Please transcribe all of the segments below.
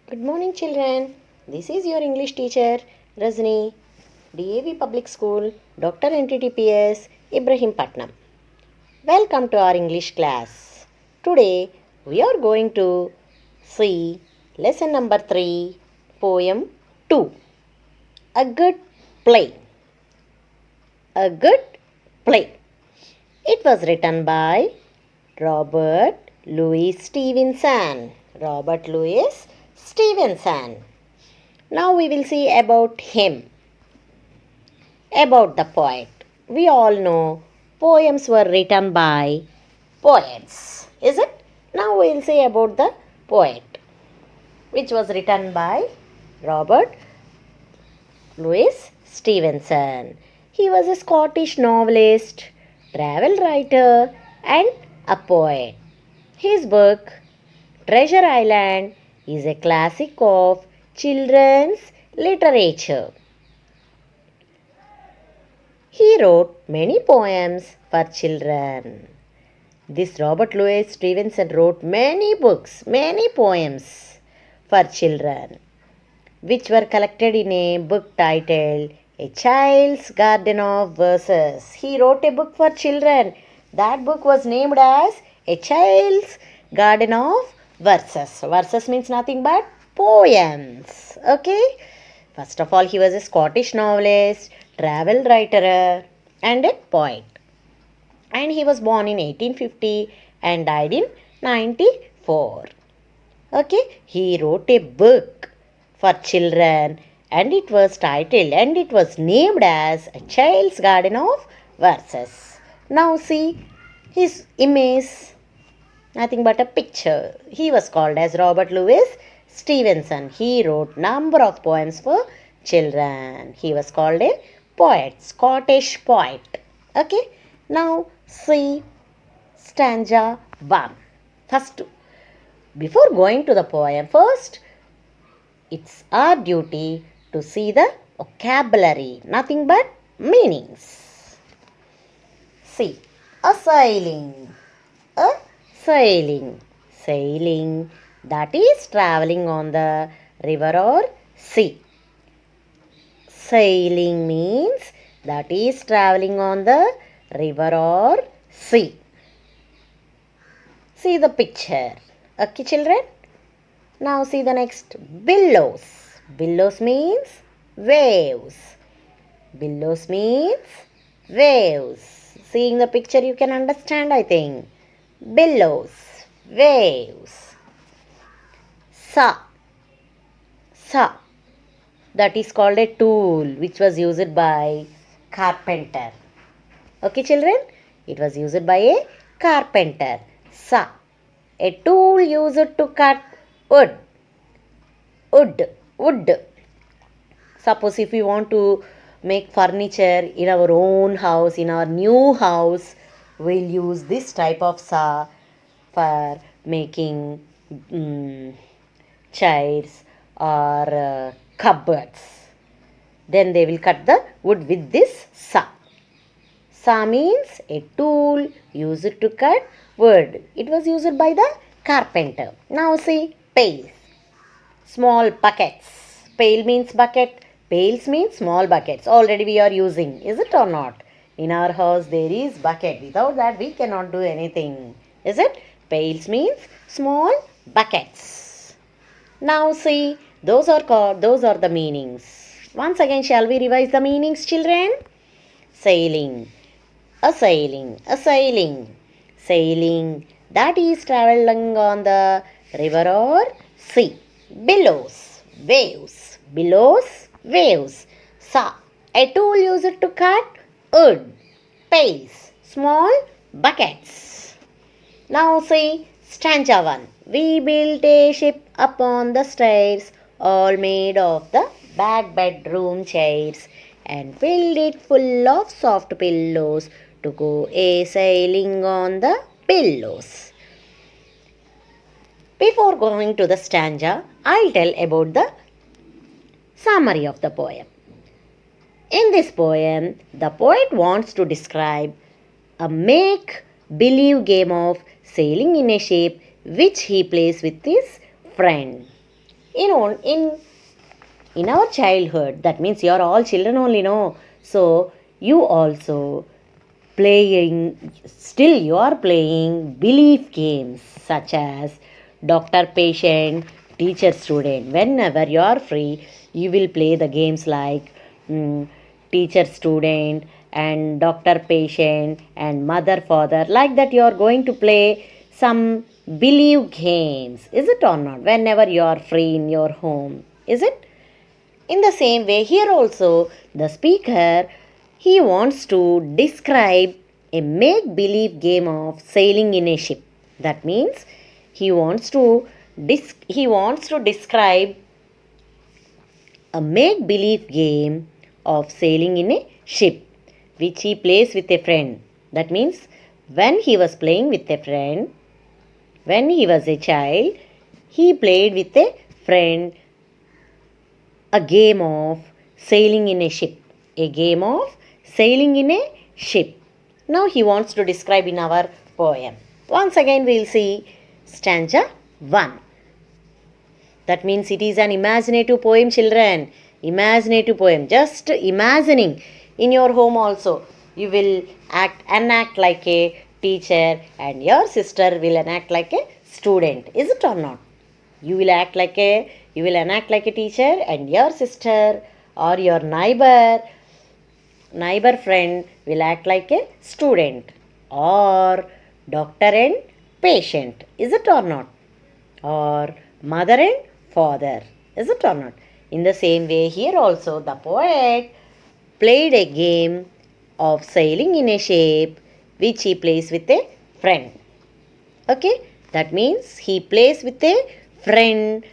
Good morning, children. This is your English teacher, Rajni, DAV Public School, Dr. NTTPS, Ibrahim Patnam. Welcome to our English class. Today, we are going to see lesson number 3, poem 2. A good play. A good play. It was written by Robert Louis Stevenson. Robert Louis Stevenson. Now we will see about him, about the poet. We all know poems were written by poets, is it? Now we will see about the poet, which was written by Robert Louis Stevenson. He was a Scottish novelist, travel writer, and a poet. His book, Treasure Island, is a classic of children's literature. He wrote many poems for children. This Robert Louis Stevenson wrote many books, many poems for children, which were collected in a book titled A Child's Garden of Verses. He wrote a book for children. That book was named as A Child's Garden of Verses. Verses means nothing but poems. Okay? First of all, he was a Scottish novelist, travel writer, and a poet. And he was born in 1850 and died in 94. Okay? He wrote a book for children and it was titled and it was named as A Child's Garden of Verses. Now see his image, nothing but a picture. He was called as Robert Louis Stevenson. He wrote number of poems for children. He was called a poet, Scottish poet. Okay, now see stanza 1. First, before going to the poem, first it's our duty to see the vocabulary, nothing but meanings. See, a sailing, a sailing, sailing, that is traveling on the river or sea. Sailing means that is traveling on the river or sea. See the picture. Okay, children? Now see the next. Billows. Billows means waves. Billows means waves. Seeing the picture you can understand, I think. Billows, waves. Saw. Saw. That is called a tool which was used by carpenter. Okay, children? It was used by a carpenter. Saw. A tool used to cut wood. Wood. Suppose if we want to make furniture in our own house, in our new house, we'll use this type of saw for making chairs or cupboards. Then they will cut the wood with this saw. Saw means a tool used to cut wood. It was used by the carpenter. Now see pails. Small buckets. Pail means bucket. Pails means small buckets. Already we are using. Is it or not? In our house there is bucket. Without that we cannot do anything. Is it? Pails means small buckets. Now see, those are the meanings. Once again, shall we revise the meanings, children? Sailing. A sailing. A sailing. Sailing. That is traveling on the river or sea. Billows. Waves. Billows. Waves. Saw. A tool used to cut wood. Pails. Small buckets. Now see stanza 1. We built a ship upon the stairs, all made of the back bedroom chairs, and filled it full of soft pillows to go a sailing on the billows. Before going to the stanza, I'll tell about the summary of the poem. In this poem, the poet wants to describe a make-believe game of sailing in a ship which he plays with his friend. In our childhood, that means you are all children only, no? So you also still you are playing belief games such as doctor patient, teacher student. Whenever you are free, you will play the games like mm, teacher student and doctor patient and mother father. Like that, you are going to play some belief games. Is it or not? Whenever you are free in your home, is it? In the same way, here also the speaker he wants to describe a make-believe game of sailing in a ship. That means he wants to describe a make-believe game of sailing in a ship, which he plays with a friend. That means when he was playing with a friend, when he was a child, he played with a friend a game of sailing in a ship. A game of sailing in a ship. Now he wants to describe in our poem. Once again we will see stanza 1. That means it is an imaginative poem, children. Imaginative poem. Just imagining in your home also. You will enact like a teacher and your sister will enact like a student. Is it or not? You will enact like a teacher and your sister or your neighbor friend will act like a student, or doctor and patient. Is it or not? Or mother and father. Is it or not? In the same way, here also the poet played a game of sailing in a ship which he plays with a friend. Okay, that means he plays with a friend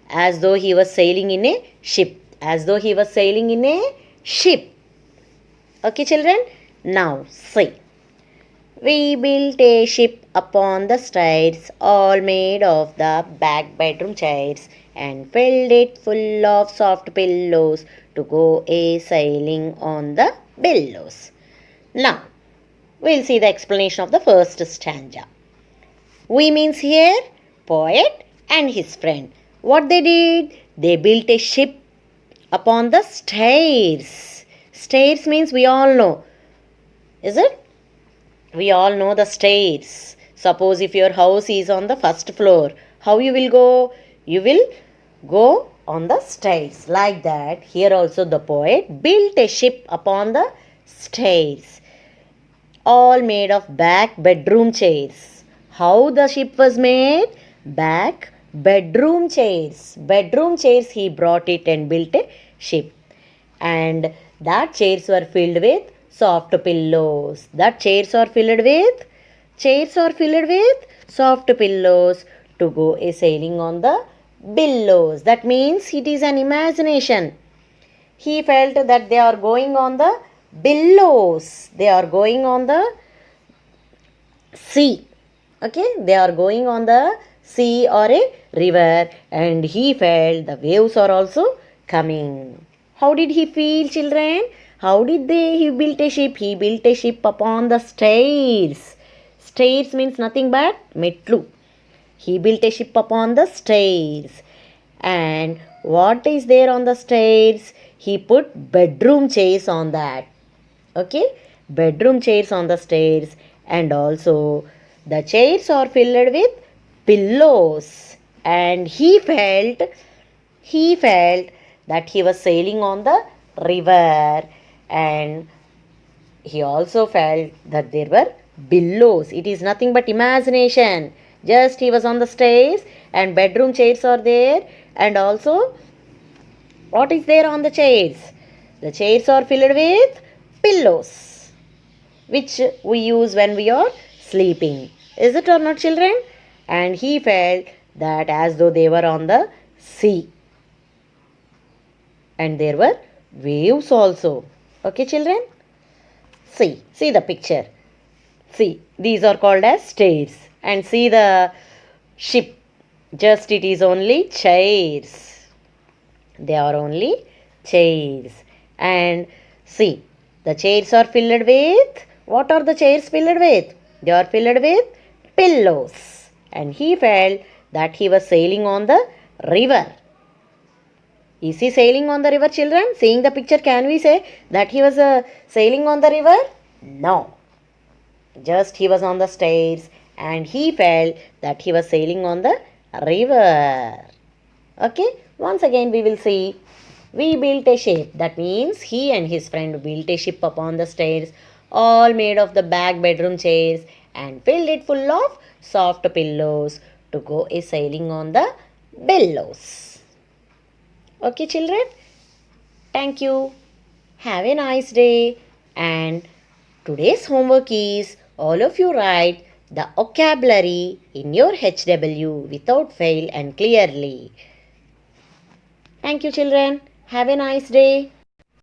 as though he was sailing in a ship. As though he was sailing in a ship. Okay, children? Now, see. We built a ship upon the stairs, all made of the back bedroom chairs, and filled it full of soft pillows to go a sailing on the billows. Now, we'll see the explanation of the first stanza. We means here poet and his friend. What they did? They built a ship upon the stairs. Stairs means we all know. Is it? We all know the stairs. Suppose if your house is on the first floor, how you will go? You will go on the stairs. Like that, here also the poet built a ship upon the stairs, all made of back bedroom chairs. How the ship was made? Back bedroom chairs. Bedroom chairs he brought it and built a ship. And that chairs were filled with soft pillows. That chairs are filled with soft pillows to go a sailing on the billows. That means it is an imagination. He felt that they are going on the billows. They are going on the sea. Okay, they are going on the sea or a river, and he felt the waves are also coming. How did he feel, children? How did he built a ship? He built a ship upon the stairs. Stairs means nothing but metlu. He built a ship upon the stairs. And what is there on the stairs? He put bedroom chairs on that. Okay, bedroom chairs on the stairs, and also the chairs are filled with pillows. And he felt that he was sailing on the river, and he also felt that there were billows. It is nothing but imagination. Just he was on the stairs and bedroom chairs are there, and also what is there on the chairs? The chairs are filled with pillows, which we use when we are sleeping. Is it or not, children? And he felt that as though they were on the sea. And there were waves also. Okay, children? See the picture. See, these are called as stairs. And see the ship. Just it is only chairs. They are only chairs. And see, the chairs are filled with, what are the chairs filled with? They are filled with pillows. And he felt that he was sailing on the river. Is he sailing on the river, children? Seeing the picture, can we say that he was sailing on the river? No. Just he was on the stairs and he felt that he was sailing on the river. Okay, once again we will see. We built a ship. That means he and his friend built a ship upon the stairs, all made of the back bedroom chairs, and filled it full of soft pillows to go a sailing on the billows. Okay, children? Thank you. Have a nice day. And today's homework is all of you write the vocabulary in your HW without fail and clearly. Thank you, children. Have a nice day.